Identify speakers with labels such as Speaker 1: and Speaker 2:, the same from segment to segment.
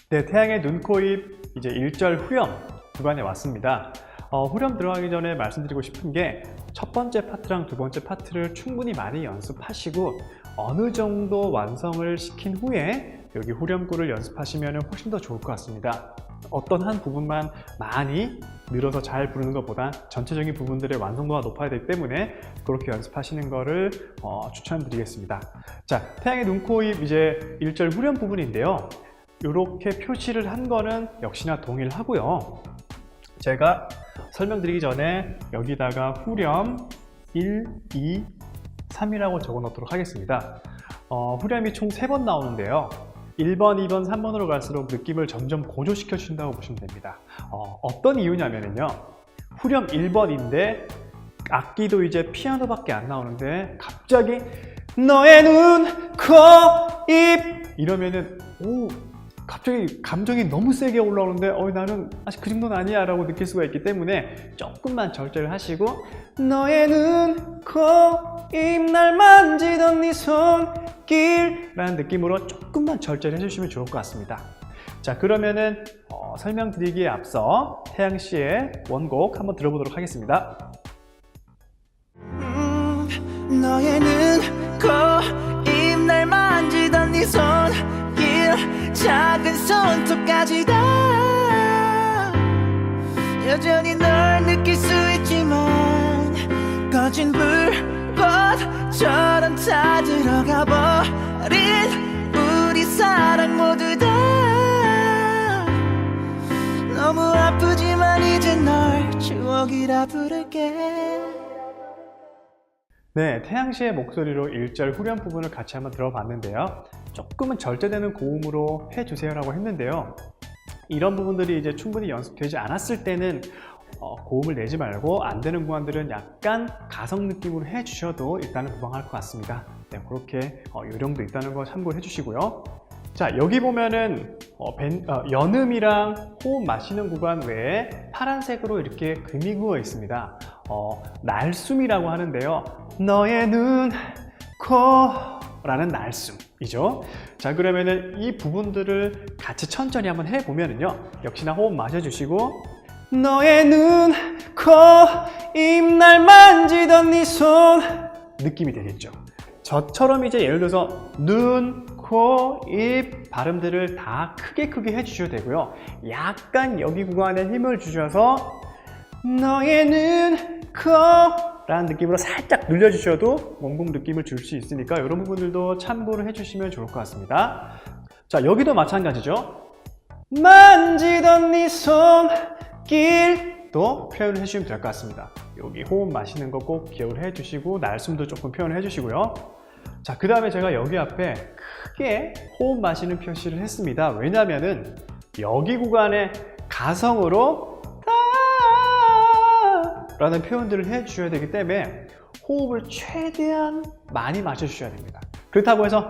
Speaker 1: 네, 태양의 눈, 코, 입 이제 1절 후렴 구간에 왔습니다. 후렴 들어가기 전에 말씀드리고 싶은 게 첫 번째 파트랑 두 번째 파트를 충분히 많이 연습하시고 어느 정도 완성을 시킨 후에 여기 후렴구를 연습하시면 훨씬 더 좋을 것 같습니다. 어떤 한 부분만 많이 늘어서 잘 부르는 것보다 전체적인 부분들의 완성도가 높아야 되기 때문에 그렇게 연습하시는 거를 추천드리겠습니다. 자, 태양의 눈, 코, 입 이제 1절 후렴 부분인데요. 이렇게 표시를 한 거는 역시나 동일하고요. 제가 설명드리기 전에 여기다가 후렴 1, 2, 3이라고 적어 놓도록 하겠습니다. 후렴이 총 3번 나오는데요. 1번, 2번, 3번으로 갈수록 느낌을 점점 고조시켜 준다고 보시면 됩니다. 어떤 이유냐면요. 후렴 1번인데 악기도 이제 피아노밖에 안 나오는데 갑자기 너의 눈, 코, 입 이러면은 갑자기 감정이 너무 세게 올라오는데 나는 아직 그 정도는 아니야 라고 느낄 수가 있기 때문에 조금만 절제를 하시고 너의 눈, 코, 입 날 만지던 네 손길 라는 느낌으로 조금만 절제를 해주시면 좋을 것 같습니다. 자, 그러면은 설명드리기에 앞서 태양씨의 원곡 한번 들어보도록 하겠습니다.
Speaker 2: 너의 눈, 코, 입 날 만지던 네 손길 작은 손톱까지 다 여전히 널 느낄 수 있지만 꺼진 불꽃처럼 다 들어가 버린 우리 사랑 모두 다 너무 아프지만 이제 널 추억이라 부를게.
Speaker 1: 네, 태양씨의 목소리로 1절 후렴 부분을 같이 한번 들어봤는데요. 조금은 절제되는 고음으로 해주세요라고 했는데요. 이런 부분들이 이제 충분히 연습되지 않았을 때는 고음을 내지 말고 안 되는 구간들은 약간 가성 느낌으로 해주셔도 일단은 무방할 것 같습니다. 네, 그렇게 요령도 있다는 거 참고해 주시고요. 자, 여기 보면은 연음이랑 호흡 마시는 구간 외에 파란색으로 이렇게 금이 그어 있습니다. 날숨이라고 하는데요. 너의 눈, 코 라는 날숨이죠. 자, 그러면은 이 부분들을 같이 천천히 한번 해보면은요. 역시나 호흡 마셔주시고 너의 눈, 코, 입 날 만지던 네 손 느낌이 되겠죠. 저처럼 이제 예를 들어서 눈, 코, 입 발음들을 다 크게 해주셔도 되고요. 약간 여기 구간에 힘을 주셔서 너의 눈, 코 라는 느낌으로 살짝 늘려주셔도 원곡 느낌을 줄 수 있으니까 이런 부분들도 참고를 해주시면 좋을 것 같습니다. 자, 여기도 마찬가지죠. 만지던 네 손길도 표현을 해주시면 될 것 같습니다. 여기 호흡 마시는 거 꼭 기억을 해주시고 날숨도 조금 표현을 해주시고요. 자, 그 다음에 제가 여기 앞에 크게 호흡 마시는 표시를 했습니다. 왜냐면은 여기 구간에 가성으로 라는 표현들을 해주셔야 되기 때문에 호흡을 최대한 많이 마셔주셔야 됩니다. 그렇다고 해서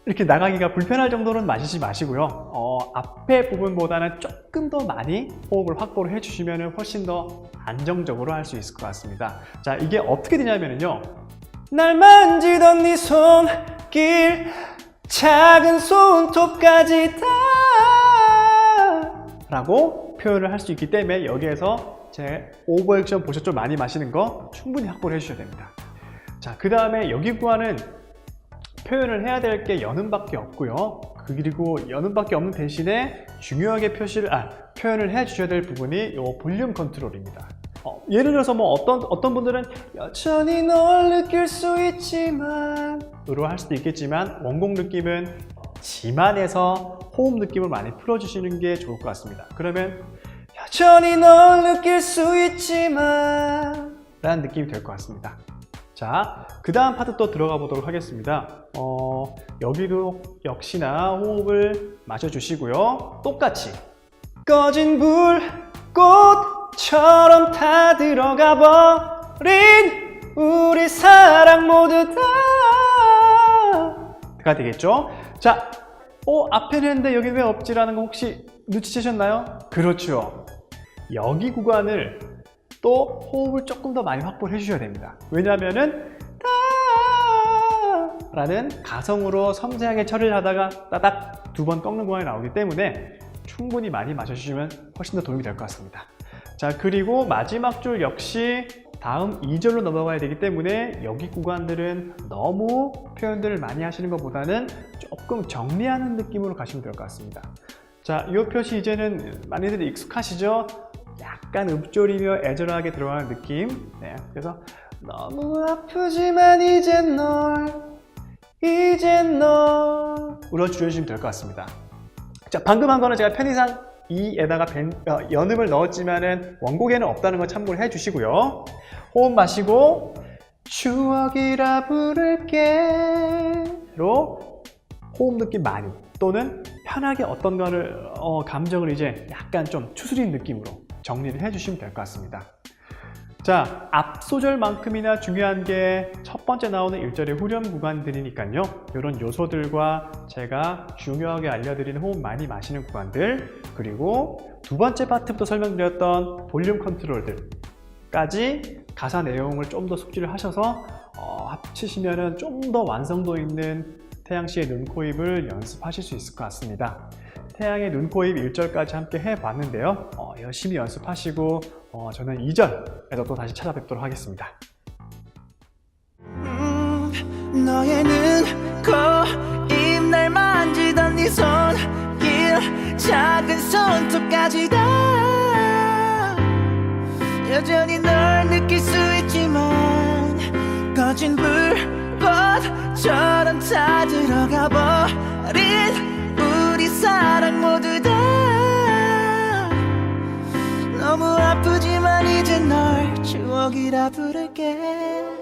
Speaker 1: 이렇게 나가기가 불편할 정도는 마시지 마시고요. 앞에 부분보다는 조금 더 많이 호흡을 확보를 해주시면 훨씬 더 안정적으로 할 수 있을 것 같습니다. 자, 이게 어떻게 되냐면요. 날 만지던 네 손길 작은 손톱까지 다 라고 표현을 할 수 있기 때문에 여기에서 제 오버액션 보셨죠? 많이 마시는 거 충분히 확보를 해주셔야 됩니다. 자, 그 다음에 여기 구간은 표현을 해야 될 게 연음밖에 없고요. 그리고 연음밖에 없는 대신에 중요하게 표현을 해주셔야 될 부분이 이 볼륨 컨트롤입니다. 예를 들어서 뭐 어떤 분들은 여전히 널 느낄 수 있지만 으로 할 수도 있겠지만 원곡 느낌은 지만에서 호흡 느낌을 많이 풀어주시는 게 좋을 것 같습니다. 그러면 여전히 널 느낄 수 있지만 라는 느낌이 될 것 같습니다. 자, 그 다음 파트 또 들어가 보도록 하겠습니다. 여기도 역시나 호흡을 마셔주시고요. 똑같이 꺼진 불꽃처럼 다 들어가 버린 우리 사랑 모두 다가 되겠죠. 자, 앞에는 했는데 여기 왜 없지라는 거 혹시 눈치채셨나요? 그렇죠. 여기 구간을 또 호흡을 조금 더 많이 확보를 해주셔야 됩니다. 왜냐하면은 라는 가성으로 섬세하게 처리를 하다가 따닥 두 번 꺾는 구간이 나오기 때문에 충분히 많이 마셔주시면 훨씬 더 도움이 될 것 같습니다. 자, 그리고 마지막 줄 역시 다음 2절로 넘어가야 되기 때문에 여기 구간들은 너무 표현들을 많이 하시는 것보다는 조금 정리하는 느낌으로 가시면 될 것 같습니다. 자, 이 표시 이제는 많이들 익숙하시죠? 약간 읊조리며 애절하게 들어가는 느낌. 네, 그래서 너무 아프지만 이젠 널 울어주시면 될 것 같습니다. 자, 방금 한 거는 제가 편의상 이에다가 연음을 넣었지만은 원곡에는 없다는 거 참고를 해주시고요. 호흡 마시고 추억이라 부를게로 호흡 느낌 많이 또는 편하게 어떤 거를 감정을 이제 약간 좀 추스린 느낌으로 정리를 해주시면 될 것 같습니다. 자, 앞 소절만큼이나 중요한 게 첫 번째 나오는 1절의 후렴 구간들이니까요. 이런 요소들과 제가 중요하게 알려드리는 호흡 많이 마시는 구간들, 그리고 두 번째 파트부터 설명드렸던 볼륨 컨트롤들까지 가사 내용을 좀 더 숙지를 하셔서 합치시면 좀 더 완성도 있는 태양 씨의 눈, 코, 입을 연습하실 수 있을 것 같습니다. 태양의 눈, 코, 입 1절까지 함께 해봤는데요. 열심히 연습하시고 저는 2절에서 또 다시 찾아뵙도록 하겠습니다.
Speaker 2: 너의 눈, 코, 입 날 만지던 네 손길 작은 손톱까지 다 여전히 널 느낄 수 있지만 꺼진 불꽃처럼 다 들어가 버린 우리 사랑 모두 다 너무 아프지만 이제 널 추억이라 부를게.